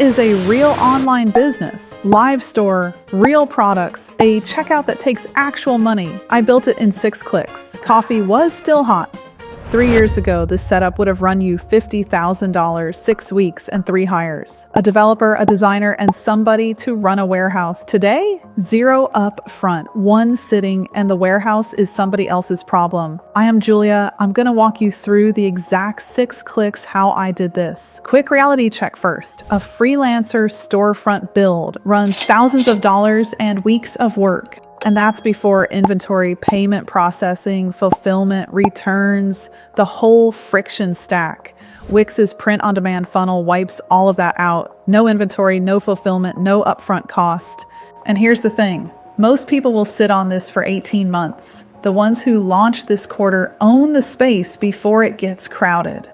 is a real online business, live store, real products, a checkout that takes actual money. I built it in 6 clicks. Coffee was still hot. 3 years ago, this setup would have run you $50,000, 6 weeks, and 3 hires. A developer, a designer, and somebody to run a warehouse. Today, 0 up front, 1 sitting, and the warehouse is somebody else's problem. I am Julia. I'm gonna walk you through the exact 6 clicks how I did this. Quick reality check first. A freelancer storefront build runs thousands of dollars and weeks of work. And that's before inventory, payment processing, fulfillment, returns, the whole friction stack. Wix's print-on-demand funnel wipes all of that out. No inventory, no fulfillment, no upfront cost. And here's the thing. Most people will sit on this for 18 months. The ones who launch this quarter own the space before it gets crowded.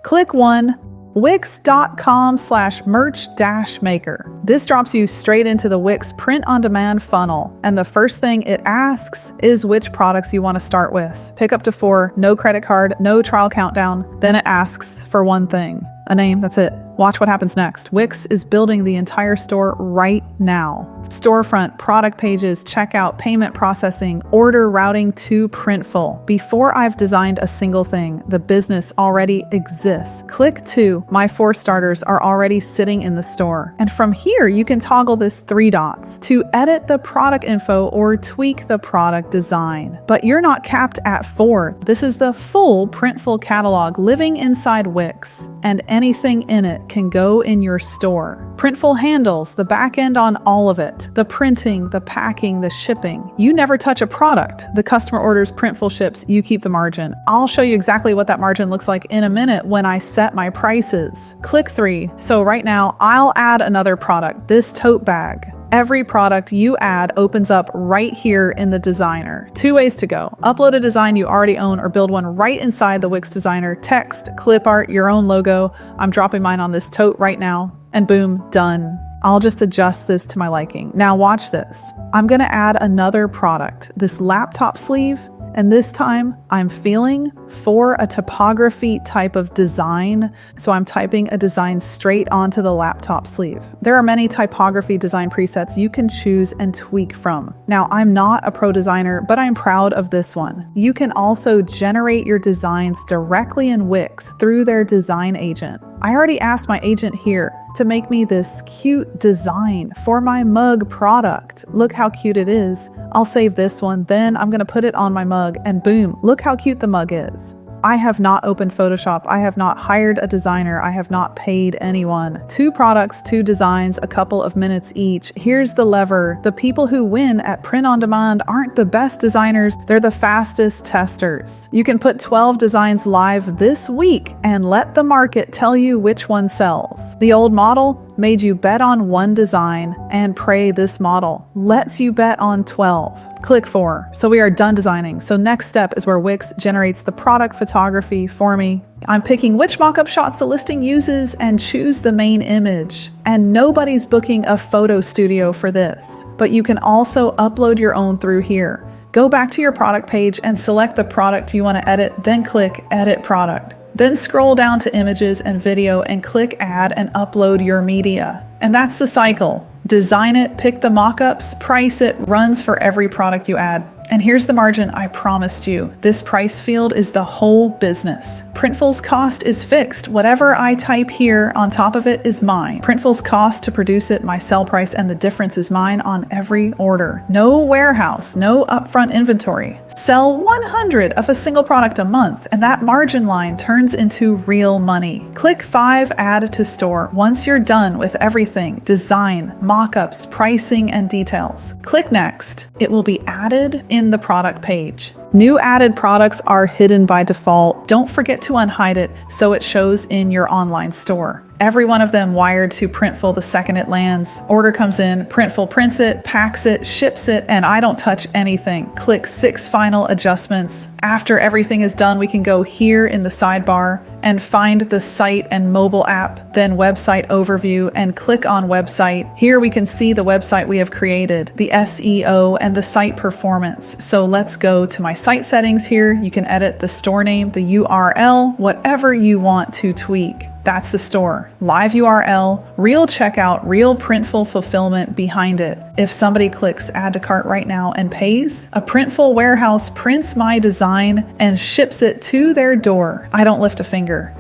Click 1. Wix.com/merch-maker. This drops you straight into the Wix print-on-demand funnel. And the first thing it asks is which products you want to start with. Pick up to 4, no credit card, no trial countdown. Then it asks for one thing, a name, that's it. Watch what happens next. Wix is building the entire store right now. Storefront, product pages, checkout, payment processing, order routing to Printful. Before I've designed a single thing, the business already exists. Click 2. My 4 starters are already sitting in the store. And from here, you can toggle this 3 dots to edit the product info or tweak the product design. But you're not capped at 4. This is the full Printful catalog living inside Wix, and anything in it can go in your store. Printful handles the back end on all of it. The printing, the packing, the shipping. You never touch a product. The customer orders, Printful ships, you keep the margin. I'll show you exactly what that margin looks like in a minute when I set my prices. Click 3. So right now, I'll add another product, this tote bag. Every product you add opens up right here in the designer. 2 ways to go. Upload a design you already own or build one right inside the Wix designer. Text, clip art, your own logo. I'm dropping mine on this tote right now. And boom, done. I'll just adjust this to my liking. Now watch this. I'm gonna add another product, this laptop sleeve. And this time I'm feeling for a typography type of design. So I'm typing a design straight onto the laptop sleeve. There are many typography design presets you can choose and tweak from. Now, I'm not a pro designer, but I'm proud of this one. You can also generate your designs directly in Wix through their design agent. I already asked my agent here to make me this cute design for my mug product. Look how cute it is. I'll save this one, then I'm gonna put it on my mug, and boom, look how cute the mug is. I have not opened Photoshop. I have not hired a designer. I have not paid anyone. 2 products, 2 designs, a couple of minutes each. Here's the lever. The people who win at print on demand aren't the best designers. They're the fastest testers. You can put 12 designs live this week and let the market tell you which one sells. The old model made you bet on 1 design and pray. This model lets you bet on 12. Click 4. So we are done designing. So next step is where Wix generates the product photography for me. I'm picking which mockup shots the listing uses and choose the main image. And nobody's booking a photo studio for this, but you can also upload your own through here. Go back to your product page and select the product you want to edit, then click Edit Product. Then scroll down to Images and Video and click Add and upload your media. And that's the cycle. Design it, pick the mockups, price it, runs for every product you add. And here's the margin I promised you. This price field is the whole business. Printful's cost is fixed. Whatever I type here on top of it is mine. Printful's cost to produce it, my sell price, and the difference is mine on every order. No warehouse, no upfront inventory. Sell 100 of a single product a month, and that margin line turns into real money. Click 5, Add to Store. Once you're done with everything, design, mockups, pricing, and details. Click Next. It will be added in the product page. New added products are hidden by default. Don't forget to unhide it so it shows in your online store. Every one of them wired to Printful the second it lands. Order comes in, Printful prints it, packs it, ships it, and I don't touch anything. Click 6 final adjustments. After everything is done, we can go here in the sidebar and find the site and mobile app, then website overview, and click on website. Here we can see the website we have created, the SEO, and the site performance. So let's go to my site settings here. You can edit the store name, the URL, whatever you want to tweak. That's the store. Live URL, real checkout, real Printful fulfillment behind it. If somebody clicks add to cart right now and pays, a Printful warehouse prints my design and ships it to their door. I don't lift a finger.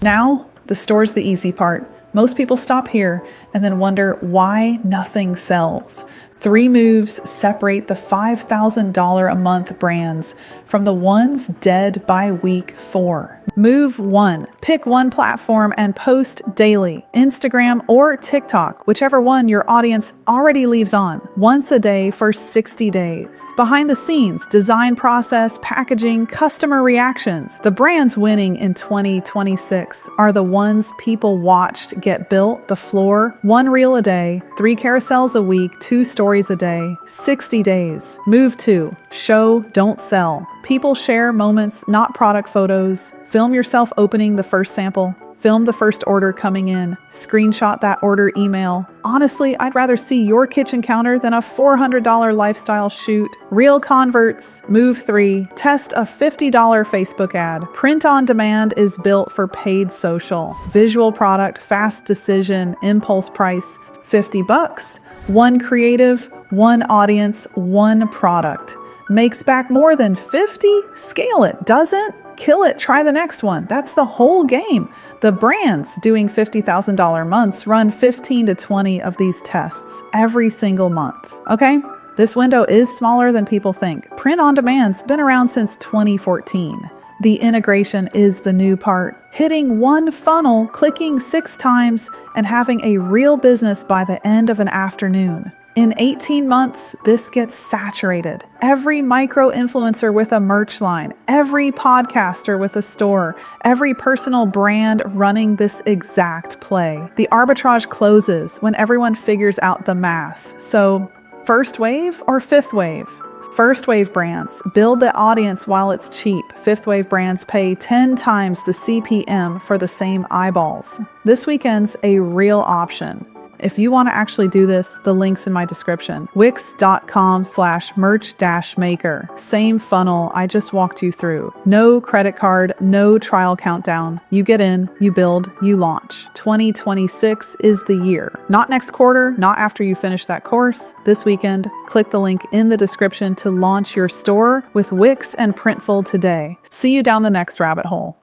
Now, the store's the easy part. Most people stop here and then wonder why nothing sells. 3 moves separate the $5,000 a month brands from the ones dead by week 4. Move 1. Pick one platform and post daily, Instagram or TikTok, whichever one your audience already leaves on, once a day for 60 days. Behind the scenes, design process, packaging, customer reactions. The brands winning in 2026 are the ones people watched get built, the floor, 1 reel a day, 3 carousels a week, 2 stories a day, 60 days. Move 2. Show, don't sell. People share moments, not product photos. Film yourself opening the first sample. Film the first order coming in. Screenshot that order email. Honestly, I'd rather see your kitchen counter than a $400 lifestyle shoot. Real converts. Move 3. Test a $50 Facebook ad. Print on demand is built for paid social. Visual product, fast decision, impulse price, $50. 1 creative, 1 audience, 1 product. Makes back more than 50? Scale it. Doesn't? Kill it. Try the next one. That's the whole game. The brands doing $50,000 months run 15 to 20 of these tests every single month. Okay? This window is smaller than people think. Print on demand's been around since 2014. The integration is the new part. Hitting 1 funnel, clicking 6 times, and having a real business by the end of an afternoon. In 18 months, this gets saturated. Every micro-influencer with a merch line, every podcaster with a store, every personal brand running this exact play. The arbitrage closes when everyone figures out the math. So, first wave or fifth wave? First wave brands build the audience while it's cheap. Fifth wave brands pay 10 times the CPM for the same eyeballs. This weekend's a real option. If you want to actually do this, the link's in my description. Wix.com/merch-maker. Same funnel I just walked you through. No credit card, no trial countdown. You get in, you build, you launch. 2026 is the year. Not next quarter, not after you finish that course. This weekend, click the link in the description to launch your store with Wix and Printful today. See you down the next rabbit hole.